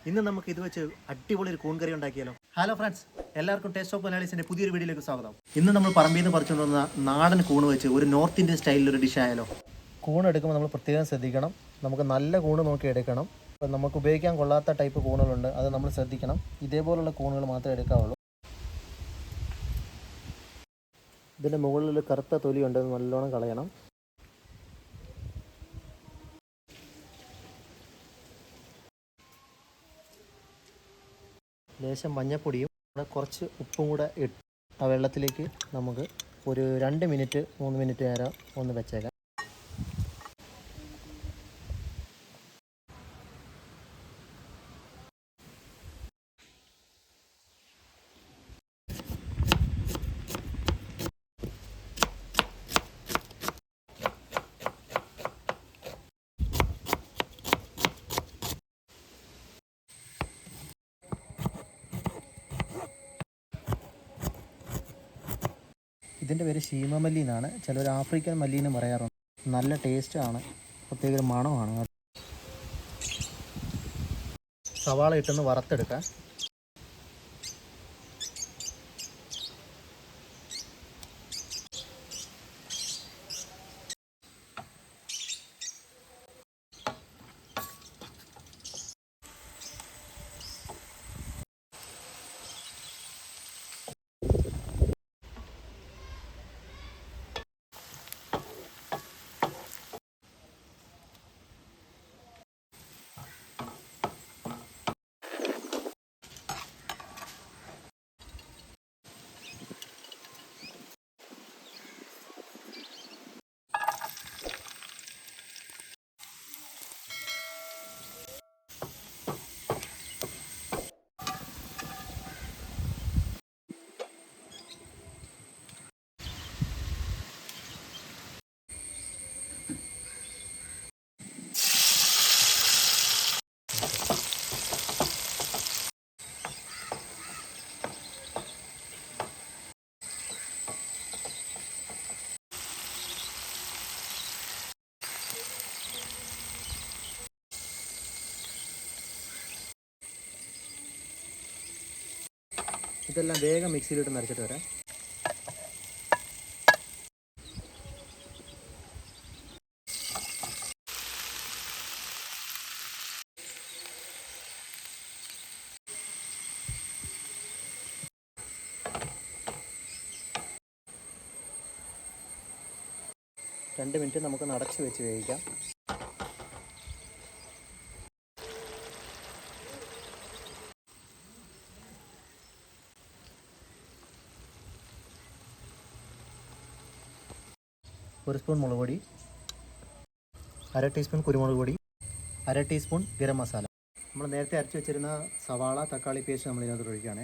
ഇന്ന് നമുക്ക് ഇത് വെച്ച് അടിപൊളി ഒരു കൂൺ കറി ഉണ്ടാക്കിയാലോ. ഹലോ ഫ്രണ്ട്സ്, എല്ലാവർക്കും ടേസ്റ്റ് ഓഫ് മലയാളീസിൻ്റെ പുതിയൊരു വീഡിയോയിലേക്ക് സ്വാഗതം. ഇന്ന് നമ്മൾ പറമ്പിൽ നിന്ന് പറിച്ചുകൊണ്ടുവന്ന നാടൻ കൂണ് വെച്ച് ഒരു നോർത്ത് ഇന്ത്യൻ സ്റ്റൈലിലൊരു ഡിഷ് ആയാലോ. കൂൺ എടുക്കുമ്പോൾ നമ്മൾ പ്രത്യേകം ശ്രദ്ധിക്കണം. നമുക്ക് നല്ല കൂണ് നോക്കി എടുക്കണം. ഇപ്പം നമുക്ക് ഉപയോഗിക്കാൻ കൊള്ളാത്ത ടൈപ്പ് കൂണുകളുണ്ട്, അത് നമ്മൾ ശ്രദ്ധിക്കണം. ഇതേപോലുള്ള കൂണുകൾ മാത്രമേ എടുക്കാവുള്ളൂ. ഇതിൻ്റെ മുകളിൽ കറുത്ത തൊലിയുണ്ട്, നല്ലോണം കളയണം. ലേശം മഞ്ഞപ്പൊടിയും കുറച്ച് ഉപ്പും കൂടെ ഇട്ട് ആ വെള്ളത്തിലേക്ക് നമുക്ക് ഒരു 2 മിനിറ്റ് 3 മിനിറ്റ് നേരം ഒന്ന് വെച്ചേക്കാം. ഇതിൻ്റെ പേര് ശീമമല്ലി എന്നാണ്, ചിലർ ആഫ്രിക്കൻ മല്ലി എന്ന് പറയാറുണ്ട്. നല്ല ടേസ്റ്റാണ്, പ്രത്യേക ഒരു മണമാണ്. സവാള ഇട്ടൊന്ന് വറുത്തെടുക്കാം. ഇതെല്ലാം വേഗം മിക്സിയിലിട്ട് നരച്ചിട്ട് വരാം. രണ്ട് മിനിറ്റ് നമുക്ക് അടച്ച് വെച്ച് വേവിക്കാം. ഒരു സ്പൂൺ മുളക് പൊടി, 1/2 ടീസ്പൂൺ കുരുമുളക് പൊടി, 1/2 ടീസ്പൂൺ ഗരം മസാല. നമ്മൾ നേരത്തെ അരച്ച് വെച്ചിരുന്ന സവാള തക്കാളി പേസ്റ്റ് നമ്മൾ ഇതിനകത്ത് ഒഴിക്കുകയാണ്.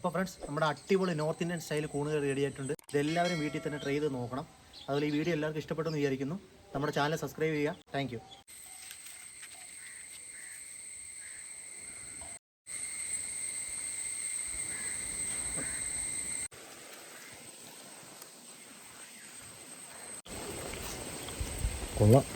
അപ്പോൾ ഫ്രണ്ട്സ്, നമ്മുടെ അടിപൊളി നോർത്ത് ഇന്ത്യൻ സ്റ്റൈൽ കൂണുകൾ റെഡി ആയിട്ടുണ്ട്. ഇതെല്ലാവരും വീട്ടിൽ തന്നെ ട്രൈ ചെയ്ത് നോക്കണം. അതുപോലെ ഈ വീഡിയോ എല്ലാവർക്കും ഇഷ്ടപ്പെട്ടെന്ന് വിചാരിക്കുന്നു. നമ്മുടെ ചാനൽ സബ്സ്ക്രൈബ് ചെയ്യുക. Thank you. കൊള്ളാം.